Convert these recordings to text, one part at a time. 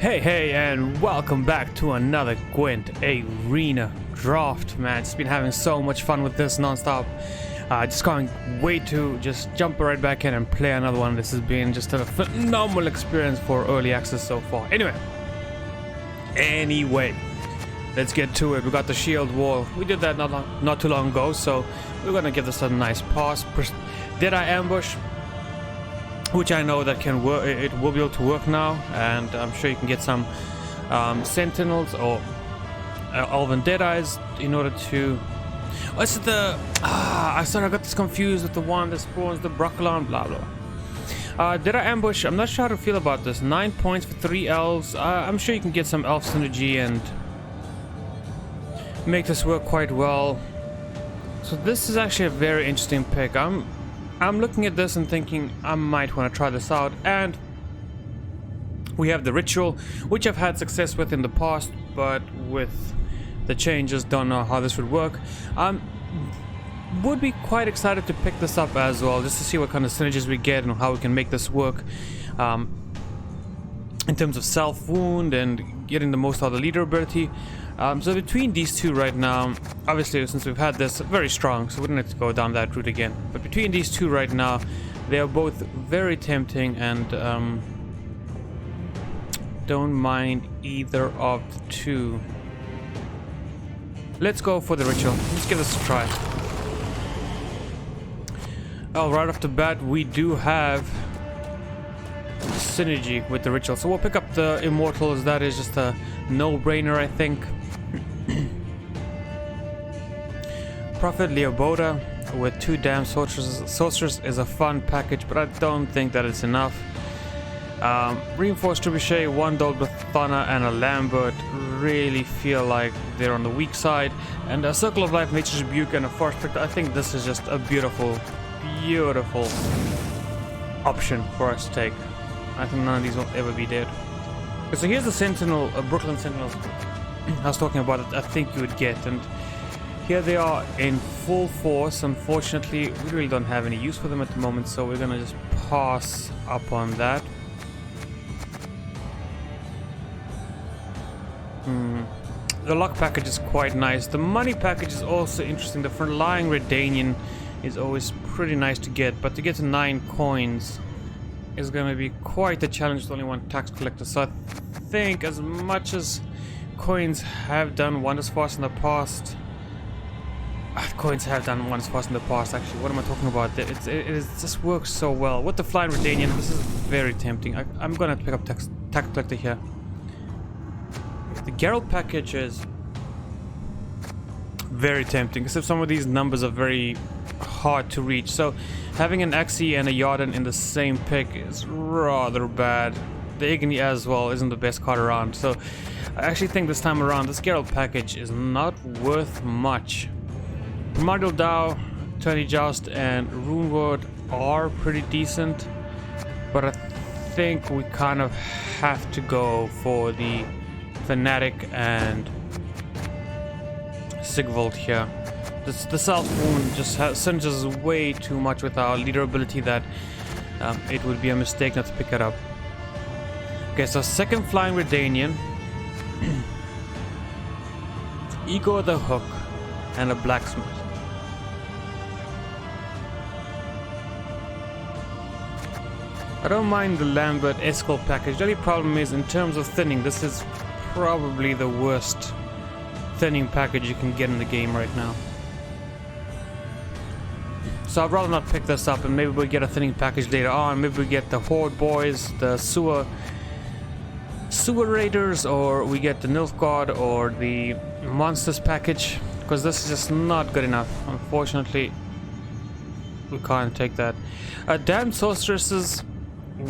Hey, and welcome back to another Gwent Arena Draft, man. Just been having so much fun with this non-stop. Just can't wait to just jump right back in and play another one. This has been just a phenomenal experience for early access so far. Anyway, let's get to it. We got the shield wall. We did that not too long ago, so we're gonna give this a nice pass. Did I ambush? Which I know that can work. It will be able to work now, and I'm sure you can get some sentinels or elven deadeyes in order to. What's the? I got this confused with the one that spawns the Broccolon, blah blah. Did I ambush? I'm not sure how to feel about this. 9 points for 3 elves. I'm sure you can get some elf synergy and make this work quite well. So this is actually a very interesting pick. I'm looking at this and thinking I might want to try this out, and we have the ritual, which I've had success with in the past, but with the changes, don't know how this would work. Would be quite excited to pick this up as well, just to see what kind of synergies we get and how we can make this work in terms of self wound and getting the most out of the leader ability. So between these two right now, obviously since we've had this, very strong, so we don't have to go down that route again. But between these two right now, they are both very tempting, and don't mind either of the two. Let's go for the ritual. Let's give this a try. Oh, right off the bat, we do have synergy with the ritual, so we'll pick up the immortals. That is just a no-brainer, I think. Prophet Leoboda with 2 damn sorcerers is a fun package, but I don't think that it's enough. Reinforced Trebuchet, 1 Dold with Thana and a Lambert really feel like they're on the weak side, and a Circle of Life, Nature's Rebuke, and a Forest Protector. I think this is just a beautiful option for us to take. I think none of these will ever be dead. So here's the Sentinel, Brooklyn Sentinels I was talking about it, I think you would get, and here they are in full force. Unfortunately, we really don't have any use for them at the moment, so we're gonna just pass up on that. The luck package is quite nice. The money package is also interesting. The Flying Redanian is always pretty nice to get, but to get to 9 coins is gonna be quite a challenge with only 1 tax collector. So I think as much as coins have done wonders for us in the past, actually, what am I talking about? It just works so well. With the Flying Redanian, this is very tempting. I'm gonna pick up tax collector here. The Geralt package is very tempting, except some of these numbers are very hard to reach. So having an Axie and a Yarden in the same pick is rather bad. The Igni as well isn't the best card around, so I actually think this time around this Geralt package is not worth much. Primordial Dow, Tourney Joust, and Runeward are pretty decent, but I think we kind of have to go for the Fanatic and Sigvald here. The Self Wound just synergizes way too much with our leader ability that it would be a mistake not to pick it up. Okay, so second Flying Redanian, Igor the Hook, and a Blacksmith. I don't mind the Lambert Escort package. The only problem is, in terms of thinning, this is probably the worst thinning package you can get in the game right now. So I'd rather not pick this up, and maybe we'll get a thinning package later on. Maybe we get the Horde Boys, the Sewer Raiders, or we get the Nilfgaard or the Monsters package, because this is just not good enough. Unfortunately, we can't take that. Damned Sorceresses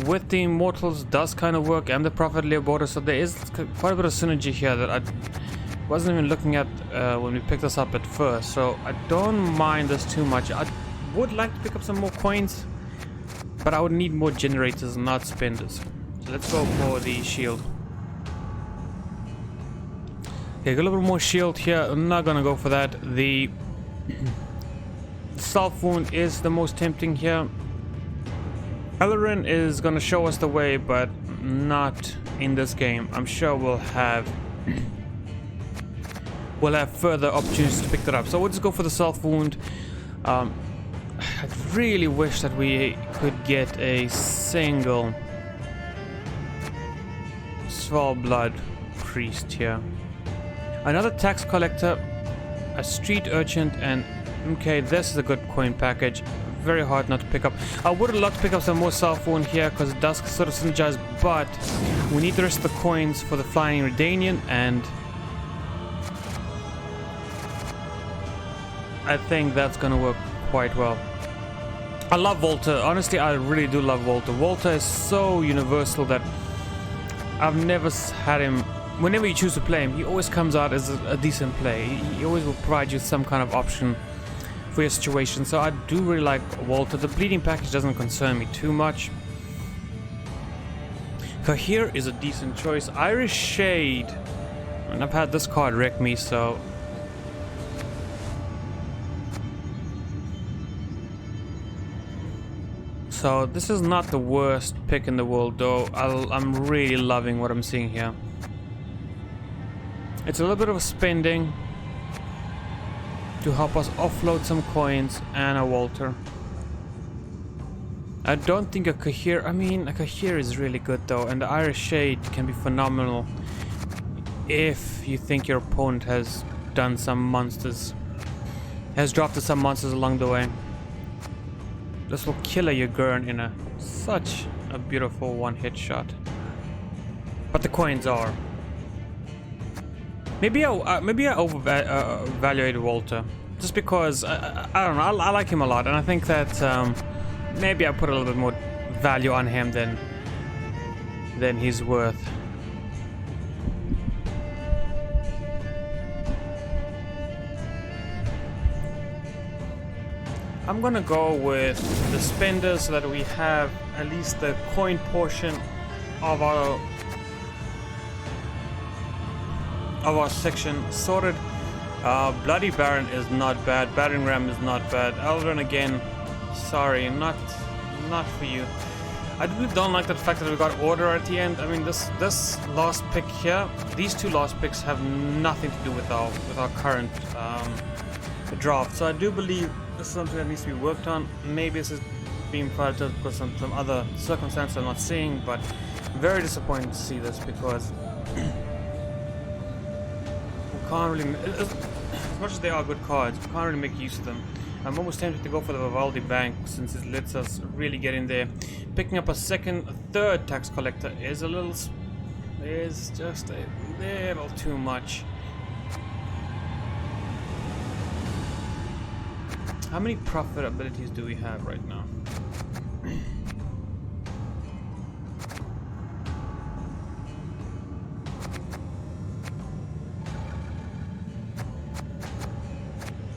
with the Immortals does kind of work, and the Prophet Leoboda, so there is quite a bit of synergy here that I wasn't even looking at when we picked this up at first, so I don't mind this too much. I would like to pick up some more coins, but I would need more generators, not spenders. So let's go for the shield. Okay, a little bit more shield here. I'm not gonna go for that. The Self Wound is the most tempting here. Ellerin is gonna show us the way, but not in this game, I'm sure we'll have further opportunities to pick that up. So we'll just go for the self wound. I really wish that we could get a single Sval blood priest here. Another tax collector, a street urchin, and okay, this is a good coin package. Very hard not to pick up. I would have loved to pick up some more self wound here because it does sort of synergize, but we need the rest of the coins for the flying Redanian, and I think that's gonna work quite well. I love Volta. Honestly, I really do love Volta. Volta is so universal that I've never had him. Whenever you choose to play him, he always comes out as a decent play. He always will provide you some kind of option for your situation. So I do really like Walter. The bleeding package doesn't concern me too much. Kahir is a decent choice. Irish Shade, and I've had this card wreck me, so this is not the worst pick in the world, though. I'm really loving what I'm seeing here. It's a little bit of a spending to help us offload some coins and a Walter. I don't think a Kahir, I mean, a Kahir is really good though, and the Irish Shade can be phenomenal if you think your opponent has done some monsters, has dropped some monsters along the way. This will kill a Yagurn in such a beautiful one-hit shot. But the coins are. Maybe I overvaluated Walter, just because I don't know. I like him a lot, and I think that maybe I put a little bit more value on him than he's worth. I'm gonna go with the spender so that we have at least the coin portion of our section sorted. Bloody Baron is not bad. Battering Ram is not bad. Eldrin again, sorry, not for you. I really don't like the fact that we got order at the end. I mean, this last pick here, these two last picks have nothing to do with our current draft. So I do believe this is something that needs to be worked on. Maybe this is being prioritized because some other circumstances I'm not seeing, but very disappointing to see this because can't really, as much as they are good cards, we can't really make use of them. I'm almost tempted to go for the Vivaldi Bank since it lets us really get in there. Picking up a third tax collector is just a little too much. How many profit abilities do we have right now?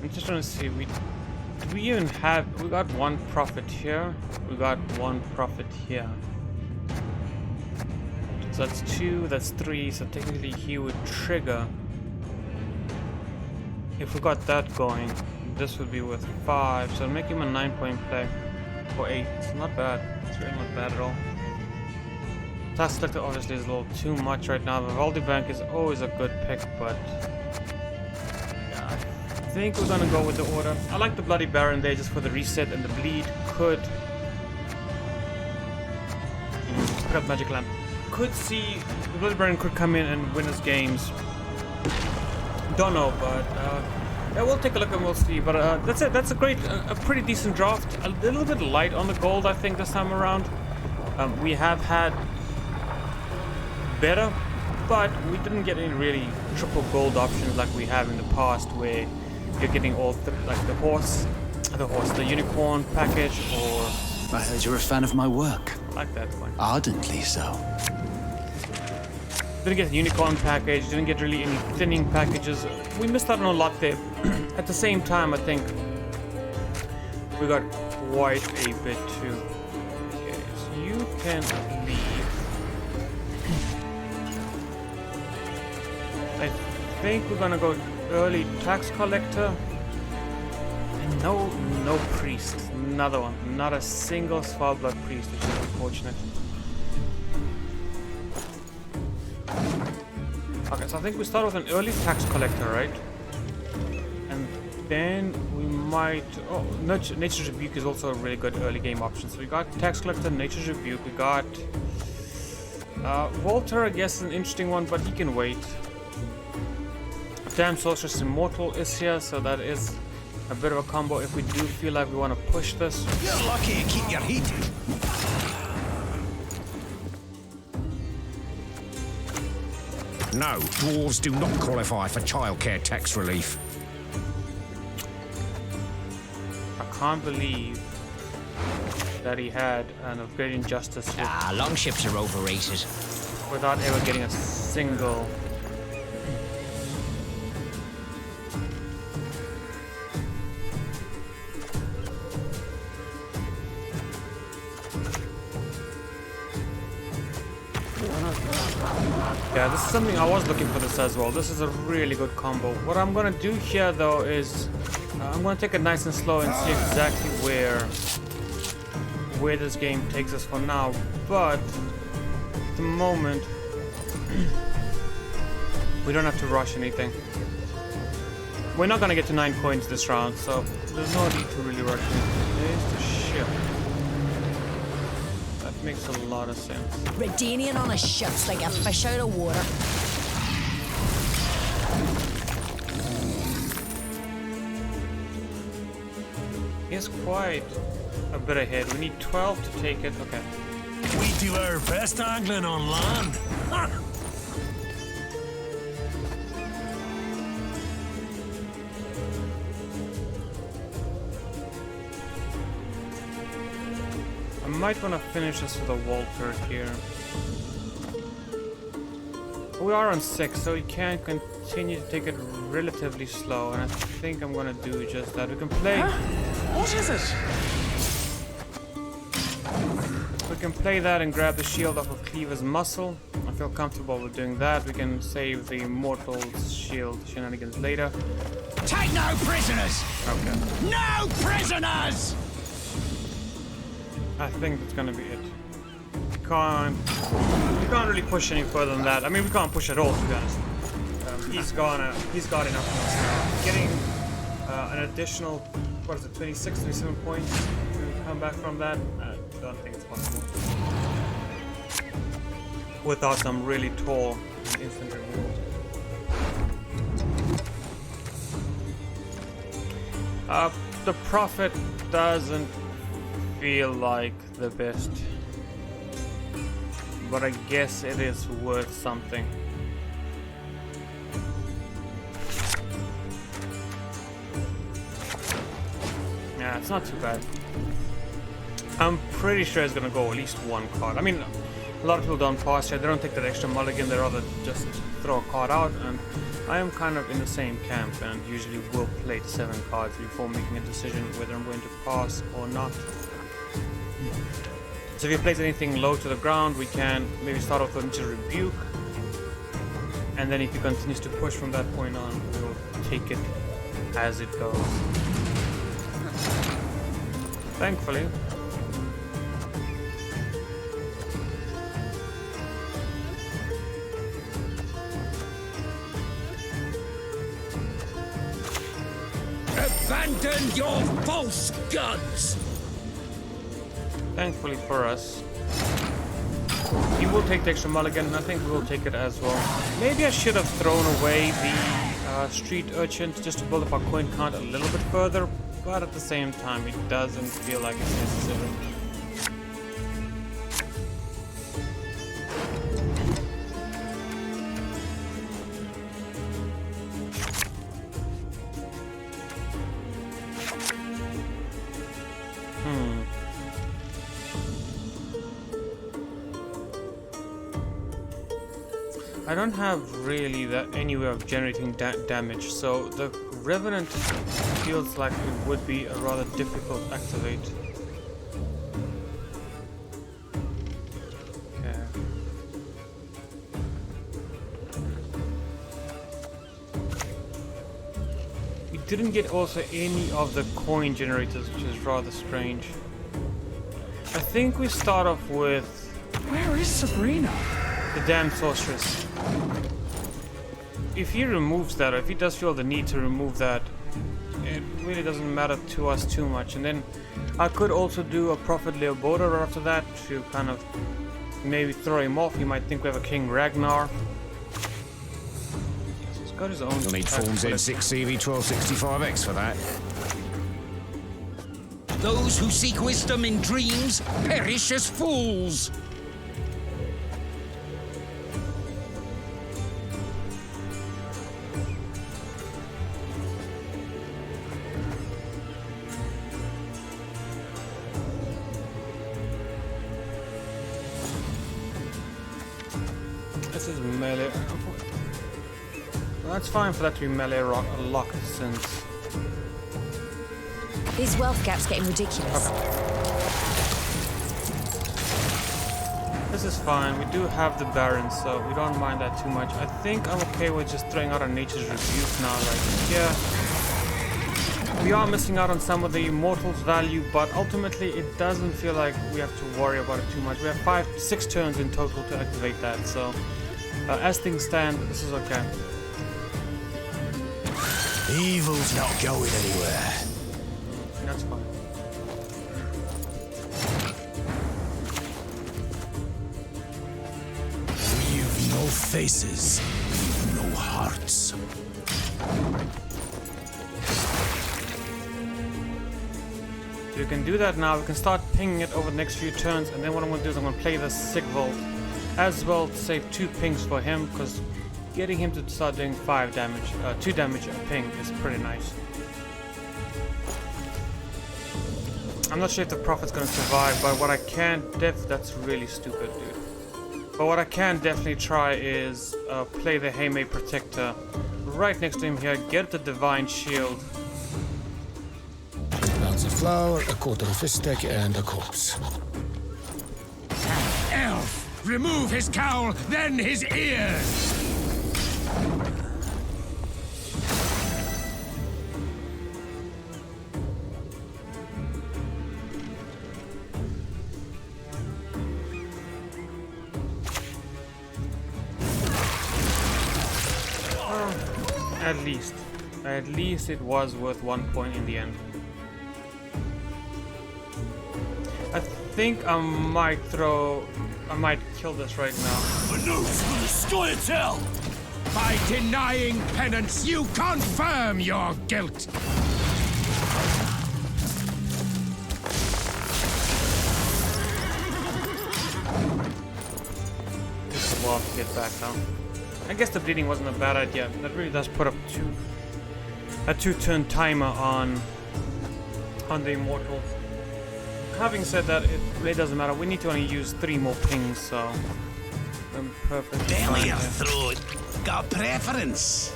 I'm just trying to see, we got one profit here, we got one profit here. So that's 2, that's 3, so technically he would trigger. If we got that going, this would be worth 5, so make him a 9-point play, or 8, it's not bad, it's really not bad at all. Task Collector obviously is a little too much right now. Vivaldi Bank is always a good pick, but I think we're gonna go with the order. I like the Bloody Baron there just for the reset, and the bleed could put up Magic Lamp. Could see the Bloody Baron could come in and win us games. Don't know, but yeah, we'll take a look and we'll see. But that's it. That's a pretty decent draft. A little bit light on the gold, I think, this time around. We have had better, but we didn't get any really triple gold options like we have in the past, where you're getting all like the unicorn package, or I heard you're a fan of my work. I like that one. Ardently so. Didn't get the unicorn package, didn't get really any thinning packages. We missed out on a lot there. At the same time, I think we got quite a bit too. Okay, so you can leave. I think we're gonna go early tax collector. And no priest. Another one. Not a single Svalbard priest, which is unfortunate. Okay, so I think we start with an early tax collector, right? And then we might... Oh, Nature's Rebuke is also a really good early game option. So we got tax collector, Nature's Rebuke. We got... Walter, I guess, is an interesting one, but he can wait. Damn Sorceress Immortal is here, so that is a bit of a combo if we do feel like we want to push this. You're lucky you keep your heat. No, dwarves do not qualify for childcare tax relief. I can't believe that he had an upgrading justice Longships are overrated. without ever getting a single. Yeah, this is something I was looking for this as well. This is a really good combo. What I'm gonna do here though is I'm gonna take it nice and slow and see exactly where this game takes us for now. But at the moment we don't have to rush anything. We're not gonna get to 9 coins this round, so there's no need to really rush anything. There's the ship. That makes a lot of sense. Redanian on a ship's like a fish out of water. He's quite a bit ahead. We need 12 to take it. Okay. We do our best angling on land. I might want to finish this with a Walter here. We are on 6, so we can continue to take it relatively slow, and I think I'm gonna do just that. We can play... What is it? We can play that and grab the shield off of Cleaver's muscle. I feel comfortable with doing that. We can save the Immortal's shield shenanigans later. Take no prisoners! Okay. No prisoners! I think that's gonna be it. We can't really push any further than that. I mean, we can't push at all, to be honest. He's got enough of us now. Getting an additional, what is it, 26, 27 points to come back from that? I don't think it's possible. Without some really tall infantry rules. The Prophet doesn't feel like the best, but I guess it is worth something. Yeah, it's not too bad. I'm pretty sure it's gonna go at least one card. I mean, a lot of people don't pass here. They don't take that extra mulligan. They rather just throw a card out, and I am kind of in the same camp and usually will play 7 cards before making a decision whether I'm going to pass or not. So if he plays anything low to the ground, we can maybe start off with Nature's Rebuke, and then if he continues to push from that point on, we'll take it as it goes. Thankfully. Abandon your false gods! Thankfully for us, he will take the extra mulligan, and I think we will take it as well. Maybe I should have thrown away the street urchins just to build up our coin count a little bit further, but at the same time, it doesn't feel like it's necessary. I don't have really any way of generating damage, so the Revenant feels like it would be a rather difficult activate. Okay. We didn't get also any of the coin generators, which is rather strange. I think we start off with... Where is Sabrina? The damn sorceress. if he removes that, or if he does feel the need to remove that, it really doesn't matter to us too much. And then I could also do a Prophet Leoboda after that to kind of maybe throw him off. He might think we have a King Ragnar. So he's got his own. You'll need Forms N6 CV1265X for that. Those who seek wisdom in dreams perish as fools. This is melee. Well, that's fine for that to be melee locked since. These wealth gaps getting ridiculous. Okay. This is fine. We do have the Baron, so we don't mind that too much. I think I'm okay with just throwing out a Nature's Rebuke now. Like, yeah, we are missing out on some of the Immortals value, but ultimately it doesn't feel like we have to worry about it too much. We have 6 turns in total to activate that, so as things stand, this is okay. Evil's not going anywhere. That's fine. We've no faces, we've no hearts. So you can do that now. We can start pinging it over the next few turns, and then what I'm going to do is I'm going to play the Sigvold as well to save 2 pings for him, because getting him to start doing 2 damage a ping is pretty nice. I'm not sure if the Prophet's going to survive, but what I can that's really stupid, dude. But what I can definitely try is play the Haymay Protector right next to him here, get the Divine Shield. 2 pounds of flour, a quarter of a stick, and a corpse. Elf! Remove his cowl, then his ears! At least it was worth 1 point in the end. I think I might kill this right now. A noose for the Scoia'tale! By denying penance, you confirm your guilt! Takes a while to get back down. I guess the bleeding wasn't a bad idea. That really does put up a 2-turn timer on the Immortals. Having said that, it really doesn't matter. We need to only use 3 more pings, so I'm perfectly fine Belly or here. throat? Got a preference?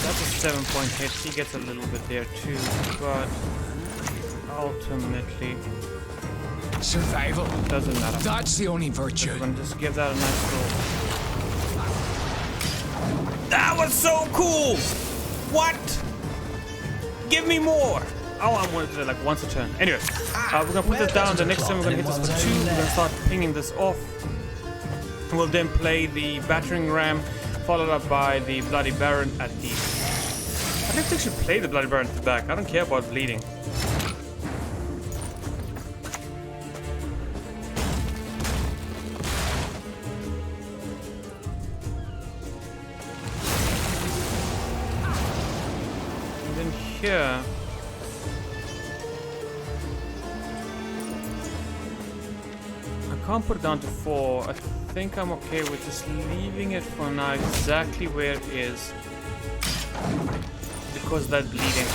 That's a 7-point hit. He gets a little bit there too, but ultimately Survival. doesn't matter. That's the only virtue. I'm gonna just give that a nice roll. That was so cool! What? Give me more! Oh, I wanted to do it like once a turn. Anyway, we're gonna put this down. The next time we're gonna hit this for 2. We're gonna start pinging this off. We'll then play the Battering Ram, followed up by the Bloody Baron at the... I think they should play the Bloody Baron at the back. I don't care about bleeding. And then here... I can't put it down to 4. I think I'm okay with just leaving it for now exactly where it is, because of that bleeding.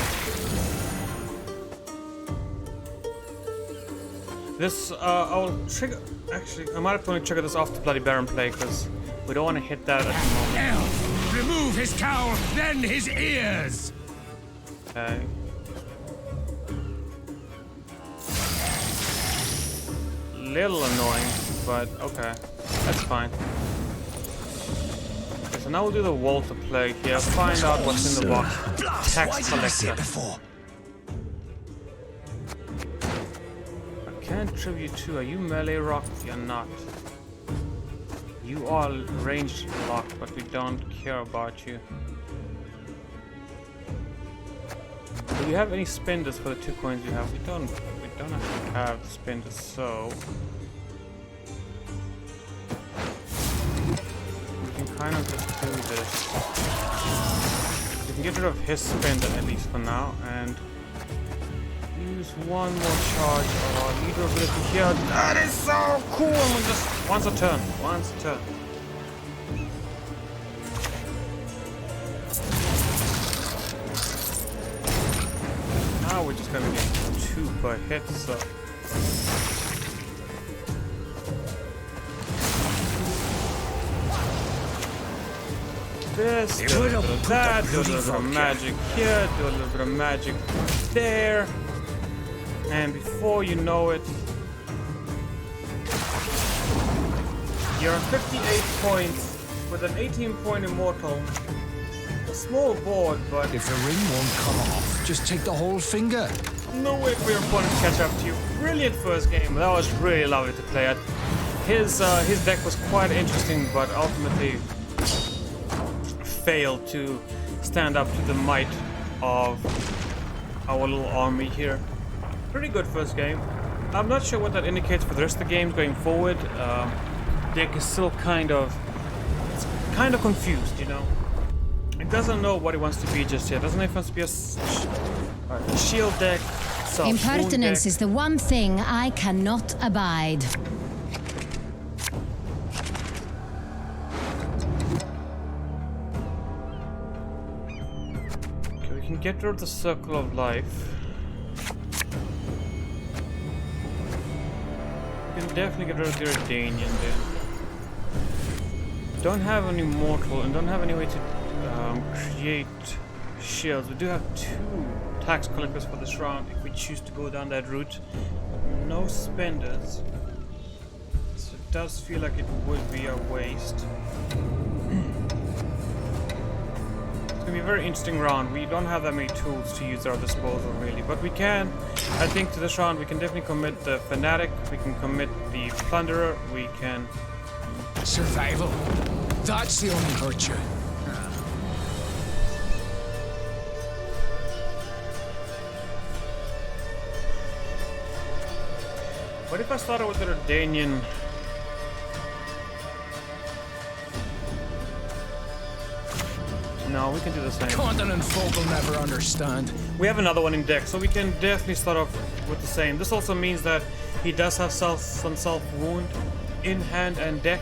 This I'll trigger. Actually, I might have to trigger this off the Bloody Baron play, because we don't want to hit that at the moment. Elf! Remove his cowl, then his ears! Okay. Little annoying, but okay, that's fine. Okay, so now we'll do the Walter play here. Find out what's in the box. Tax collector. I can't tribute to. Are you melee rocked? You're not. You are ranged locked, but we don't care about you. Do we have any spenders for the 2 coins you have? We don't actually have spenders, so we can kind of just do this. We can get rid of his spender at least for now and use one more charge of our leader ability here. That is so cool! And just once a turn. Now we're just gonna get 2 per hit, so this, do a little bit of that, do a little bit of magic here, do a little bit of magic there, and before you know it, you're on 58 points with an 18-point immortal. A small board, but If the ring won't come off, just take the whole finger. no way for your opponent to catch up to you. Brilliant first game. That was really lovely to play at. His deck was quite interesting, but ultimately failed to stand up to the might of our little army here. Pretty good first game. I'm not sure what that indicates for the rest of the games going forward. Deck is still kind of confused, you know. It doesn't know what it wants to be just yet. Doesn't know if it wants to be a shield deck. Impertinence is the one thing I cannot abide. Okay, we can get rid of the circle of life. We can definitely get rid of the Ordanian then. Don't have any mortal and don't have any way to create shields. We do have 2 tax collectors for this round if we choose to go down that route. No spenders. So it does feel like it would be a waste. It's gonna be a very interesting round. We don't have that many tools to use at our disposal really, but we can. I think to this round we can definitely commit the Fanatic, we can commit the Plunderer, we can... Survival. That's the only virtue. What if I started with the Ordanian? No, we can do the same. Continent folk will never understand. We have another one in deck, so we can definitely start off with the same. This also means that he does have some self-wound in hand and deck.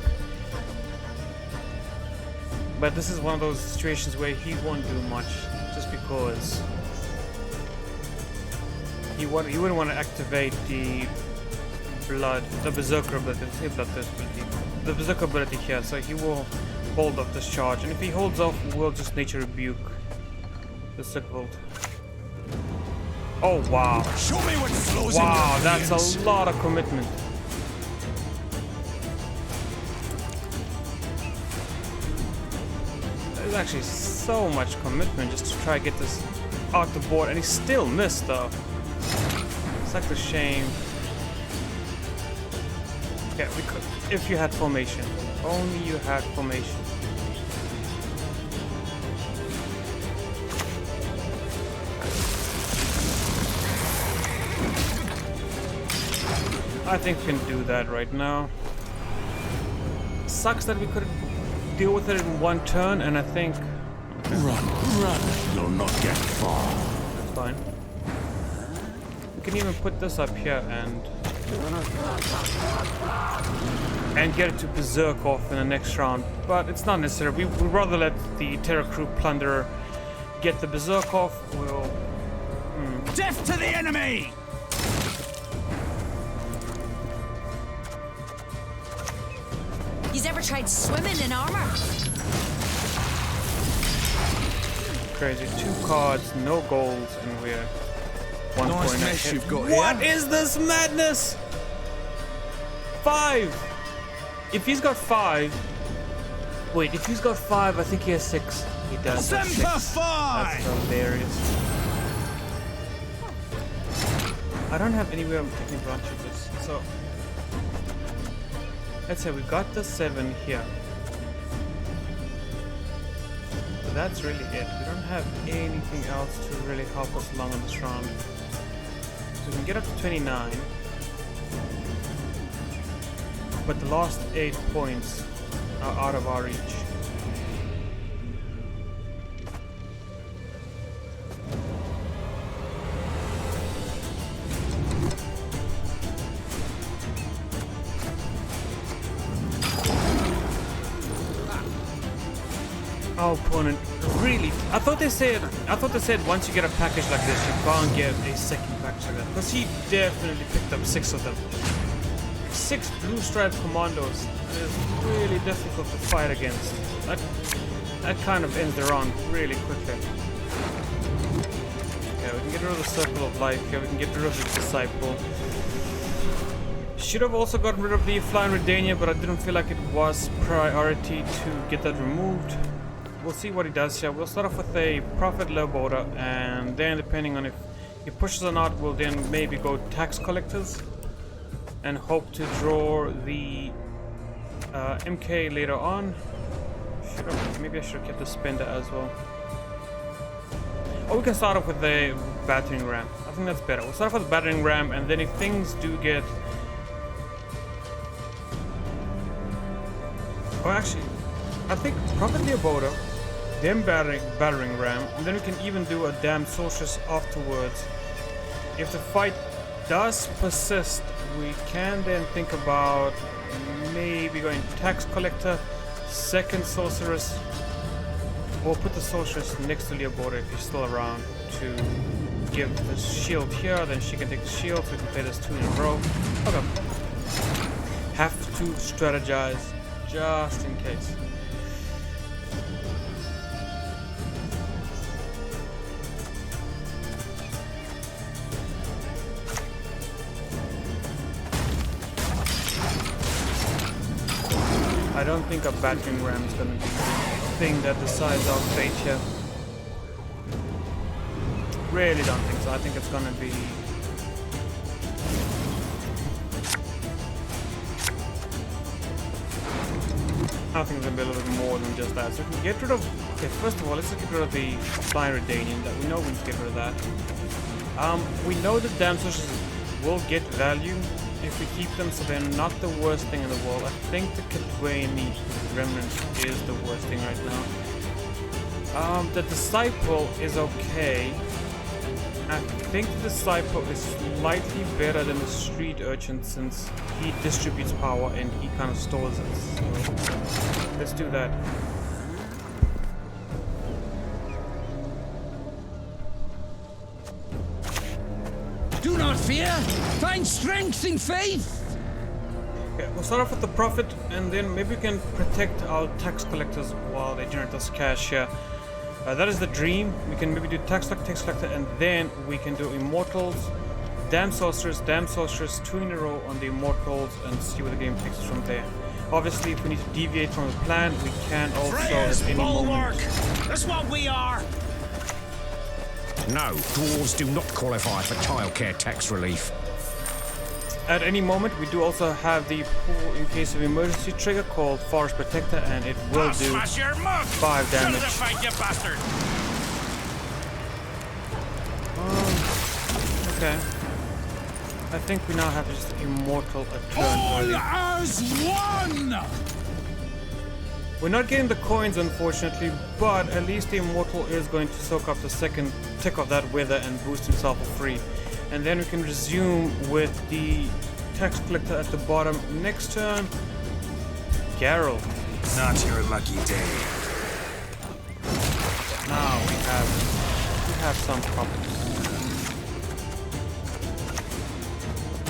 But this is one of those situations where he won't do much, just because he wouldn't want to activate the Berserker ability, the Berserker ability here, so he will hold off this charge, and if he holds off, we'll just Nature Rebuke the Sickbolt. Oh wow! Show me what flows in Wow, your that's veins. a lot of commitment. There's actually so much commitment just to try to get this out the board, and he still missed though. Such a shame. Yeah, we could. If you had formation. If only you had formation. I think we can do that right now. Sucks that we couldn't deal with it in one turn, and I think... Run. You'll not get far. That's fine. We can even put this up here and get it to berserk off in the next round, but it's not necessary. We'd rather let the Terror Crew Plunderer get the berserk off. We'll... Death to the enemy! You've ever tried swimming in armor? Crazy. 2 cards, no goals, and we're 1 Nice point mess ahead. you've got What here. is this madness? 5! If he's got 5... Wait, if he's got 5, I think he has 6. He does have 6. Semper Fi! That's hilarious. I don't have any way of taking advantage of this, so... Let's say we got the 7 here. But that's really it. We don't have anything else to really help us along on this round. So we can get up to 29. But the last 8 points are out of our reach. Our opponent really, I thought they said once you get a package like this you can't get a second package like that, because he definitely picked up 6 of them. 6 blue striped commandos is really difficult to fight against. That kind of ends the round really quickly. Okay, we can get rid of the circle of life here, we can get rid of the disciple. Should have also gotten rid of the flying Redania, but I didn't feel like it was priority to get that removed. We'll see what he does here. We'll start off with a Prophet low border, and then depending on if he pushes or not, we'll then maybe go tax collectors and hope to draw the MK later on. Maybe I should have kept the spender as well. Or we can start off with a battering ram. I think that's better. We'll start off with a battering ram, and then if things do get... Oh, actually, I think Prophet Leoboda, then battering ram, and then we can even do a damn sorceress afterwards. If the fight does persist, we can then think about maybe going tax collector, second sorceress, or put the sorceress next to Leoboda if she's still around to give the shield here, then she can take the shield, so we can play this 2 in a row. Okay. Have to strategize just in case. I don't think a battering ram is going to be the thing that decides our fate here. Really don't think so. I think it's going to be... I think it's going to be a little bit more than just that. So we can get rid of... Okay, first of all, let's get rid of the Flying Redanian. That we know we need to get rid of that. We know that damn sorcerers will get value if we keep them, so they're not the worst thing in the world. I think the Kadwani Remnant is the worst thing right now. The Disciple is okay. I think the Disciple is slightly better than the Street Urchin since he distributes power and he kind of stores it. So let's do that. Do not fear! Find strength in faith! Okay, we'll start off with the Prophet, and then maybe we can protect our tax collectors while they generate us cash here. That is the dream. We can maybe do tax collector, and then we can do Immortals, Damn Sorceress, 2 in a row on the Immortals, and see where the game takes us from there. Obviously, if we need to deviate from the plan, we can also at any moment. That's what we are! No, dwarves do not qualify for childcare tax relief. At any moment, we do also have the pool in case of emergency trigger called Forest Protector, and it will do 5 damage. Okay. I think we now have just Immortal a turn early. As one! We're not getting the coins, unfortunately, but at least the Immortal is going to soak up the second tick of that weather and boost himself for free. And then we can resume with the tax collector at the bottom next turn. Garrel. Not your lucky day. Now we have some problems.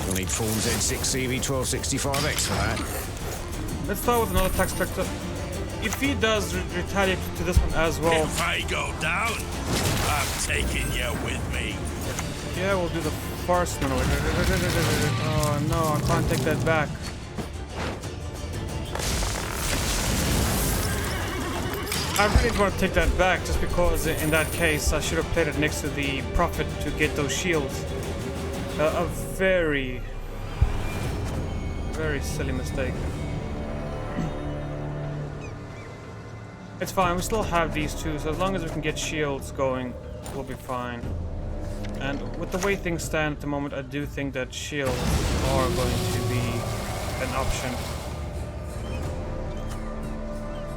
We'll need Form Z6 CV1265X for that. Let's start with another tax collector. If he does retaliate to this one as well. If I go down, I'm taking you with me. Yeah, we'll do the first. No, oh no, I can't take that back. I really don't want to take that back just because in that case I should have played it next to the Prophet to get those shields. A very, very silly mistake. It's fine, we still have these two, so as long as we can get shields going, we'll be fine. And with the way things stand at the moment, I do think that shields are going to be an option.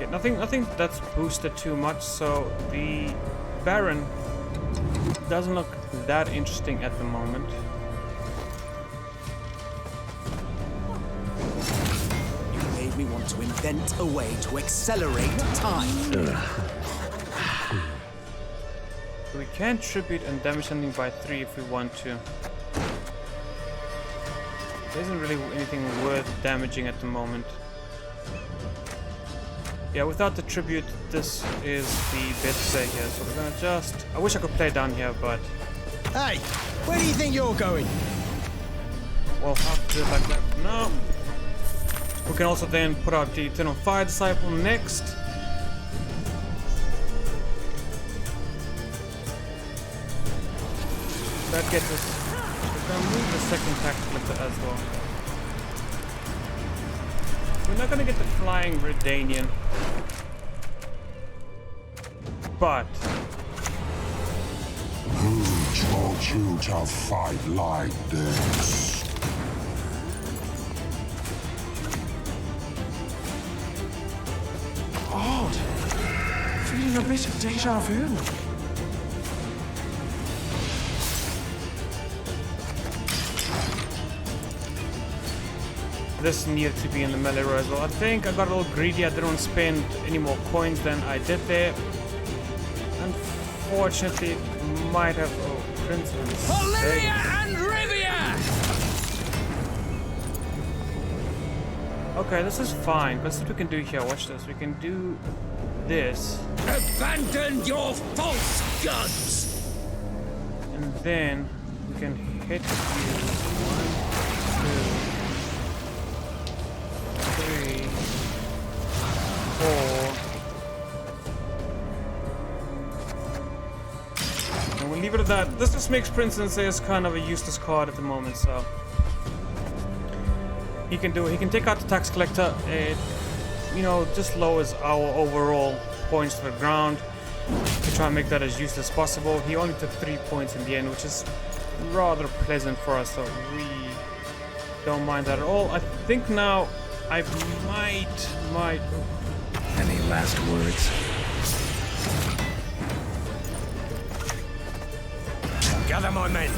Yeah, nothing that's boosted too much, so the Baron doesn't look that interesting at the moment. You made me want to invent a way to accelerate time. We can tribute and damage something by 3 if we want to. There isn't really anything worth damaging at the moment. Yeah, without the tribute, this is the bit stay here, so we're gonna just... I wish I could play down here, but... Hey, where do you think you're going? we'll have to do it like that. No! We can also then put out the Eternal Fire Disciple next. That gets us... We're gonna move the second tactical as well. We're not gonna get the Flying Redanian. But... Who taught you to fight like this? Odd. Feeling a bit of deja vu. This needed to be in the melee row as well. I think I got a little greedy. I didn't want to spend any more coins than I did there. Unfortunately, it might have... Oh, Prince and Olivia and Rivia! Okay, this is fine. Let's see what we can do here. Watch this. We can do this. Abandon your false gods! And then we can hit you. 1, 2, 3, 4. And we'll leave it at that. This just makes Prince and Seiya's kind of a useless card at the moment, so he can do it. He can take out the tax collector. It, you know, just lowers our overall points to the ground to try and make that as useless as possible. He only took 3 points in the end, which is rather pleasant for us, so we don't mind that at all. I think now I might. Any last words? Gather my men.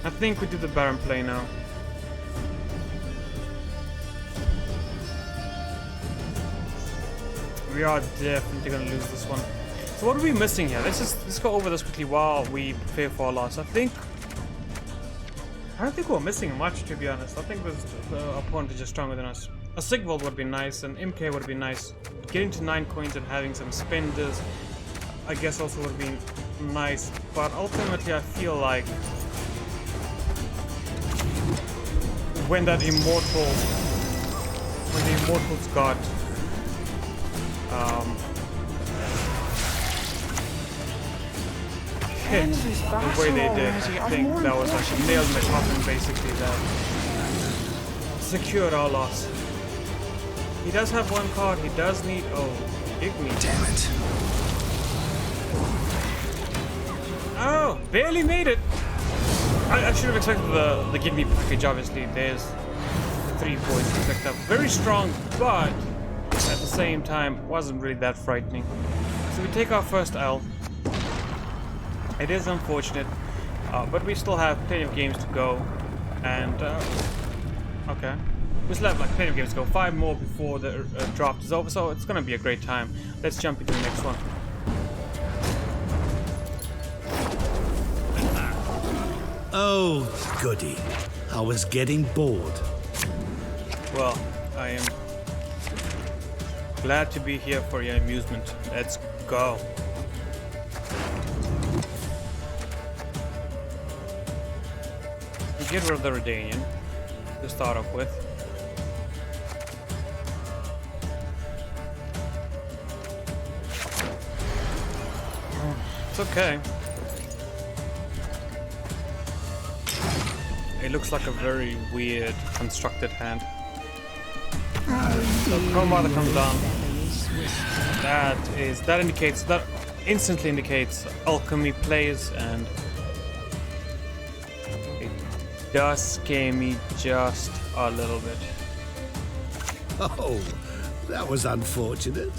I think we do the Baron play now. We are definitely gonna lose this one. So what are we missing here? Let's go over this quickly while we prepare for our loss. I don't think we're missing much, to be honest. I think the opponent is just stronger than us. A Sigvald would be nice, and MK would be nice. Getting to 9 coins and having some spenders, I guess, also would be nice. But ultimately, I feel like when the Immortals got hit the way they did, I think that was like a nail in the coffin, basically, that secured our loss. He does have 1 card, he does need... Oh, Igni. Damn it. Oh, barely made it! I should have expected the give me package, obviously. There's the 3 points to pick up. Very strong, but at the same time, wasn't really that frightening. So we take our first L. It is unfortunate, but we still have plenty of games to go. And, okay. We still have like plenty of games to go. 5 more before the draft is over, so it's gonna be a great time. Let's jump into the next one. Oh, goody. I was getting bored. Well, I am glad to be here for your amusement. Let's go. We get rid of the Redanian to start off with. It's okay. It looks like a very weird constructed hand. So Chrome Mother comes down. That instantly indicates alchemy plays, and it does scare me just a little bit. Oh, that was unfortunate.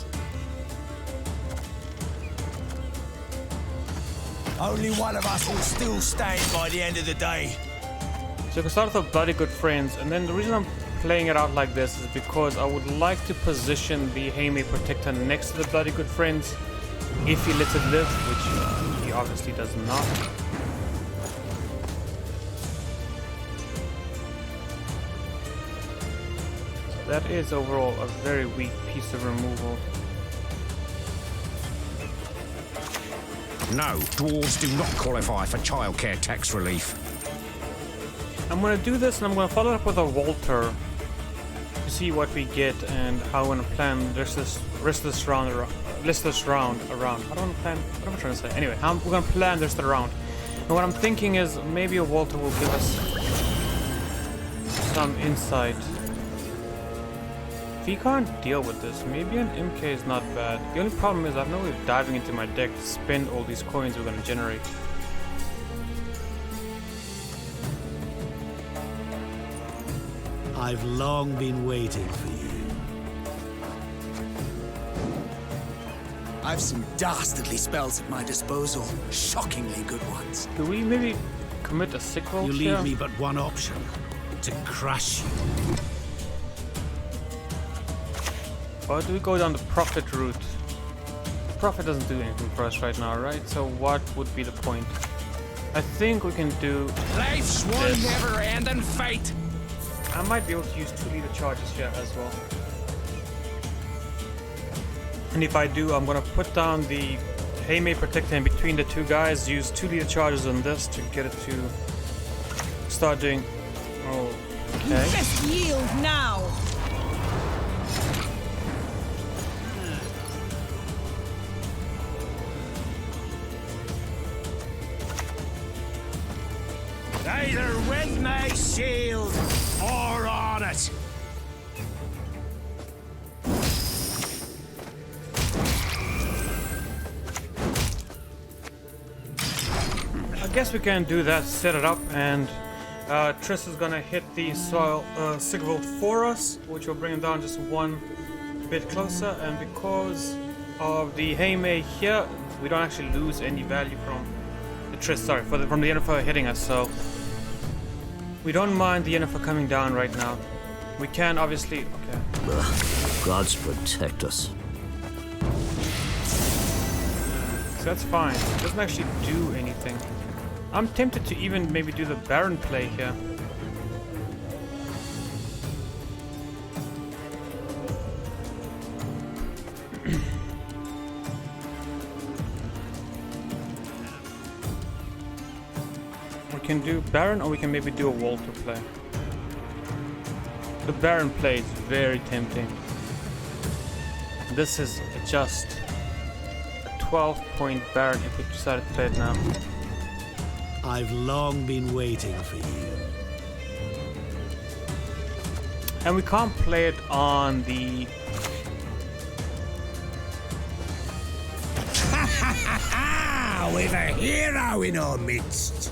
Only one of us will still stand by the end of the day. So you can start with Bloody Good Friends, and then the reason I'm playing it out like this is because I would like to position the Hayme Protector next to the Bloody Good Friends if he lets it live, which he obviously does not. So that is overall a very weak piece of removal. No, dwarves do not qualify for childcare tax relief. I'm gonna do this, and I'm gonna follow it up with a Walter to see what we get and how I'm gonna plan this round around. I don't plan. What am I trying to say? Anyway, we're gonna plan this round. And what I'm thinking is maybe a Walter will give us some insight. If he can't deal with this, maybe an MK is not bad. The only problem is I have no way of diving into my deck to spend all these coins we're gonna generate. I've long been waiting for you. I've some dastardly spells at my disposal. Shockingly good ones. Do we maybe commit a sick roll You here? leave me but one option. To crush you. Or do we go down the Prophet route? Prophet doesn't do anything for us right now, right? So what would be the point? I think we can do... Life's one never-ending fight. I might be able to use 2 leader charges here as well. And if I do, I'm gonna put down the Hayme Protector in between the two guys, use 2 leader charges on this to get it to start doing... Oh, okay. Just yield now. Either with my shield or on it. I guess we can do that, set it up, and Triss is gonna hit the soil Sigvold for us, which will bring him down just one bit closer, and because of the Hayme here, we don't actually lose any value from the Triss, sorry, from the Yennefer hitting us, so we don't mind the Yennefer coming down right now. We can obviously... Okay. Gods protect us. So that's fine. It doesn't actually do anything. I'm tempted to even maybe do the Baron play here. We can do Baron, or we can maybe do a Walter play. The Baron play is very tempting. This is just a 12-point Baron if we decide to play it now. I've long been waiting for you. And we can't play it on the... Ha ha ha ha! We've a hero in our midst.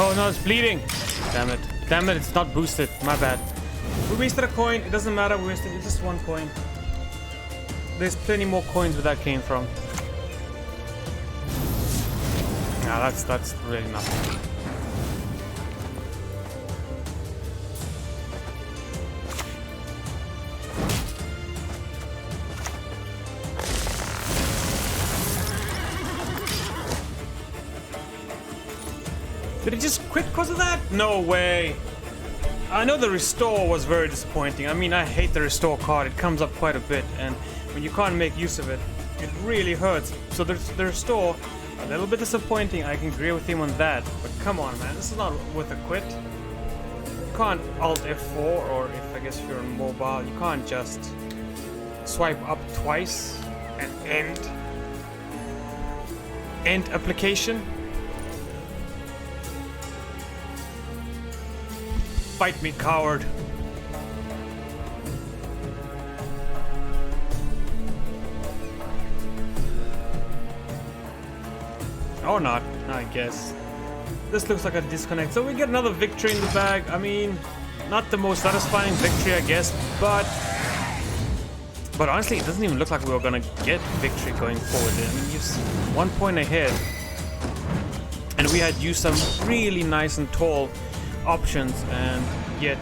Oh no, it's bleeding! Damn it. Damn it, it's not boosted. My bad. We wasted a coin. It doesn't matter. We wasted just one coin. There's plenty more coins where that came from. Nah, that's really nothing. Did it just quit because of that? No way. I know the restore was very disappointing. I mean, I hate the restore card. It comes up quite a bit, and when you can't make use of it, it really hurts. So the restore, a little bit disappointing. I can agree with him on that. But come on, man, this is not worth a quit. You can't Alt F4, or if I guess you're on mobile, you can't just swipe up twice and end application. Fight me, coward. Or not, I guess. This looks like a disconnect. So we get another victory in the bag. I mean, not the most satisfying victory, I guess, but honestly, it doesn't even look like we were gonna get victory going forward. I mean, you're 1 point ahead, and we had used some really nice and tall options, and yet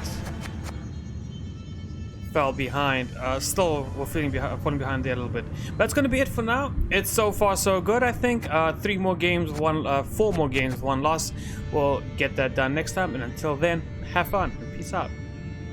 fell behind. Still, we're falling behind there a little bit. But that's gonna be it for now. It's so far so good, I think. 4 more games, 1 loss. We'll get that done next time, and until then, have fun. Peace out.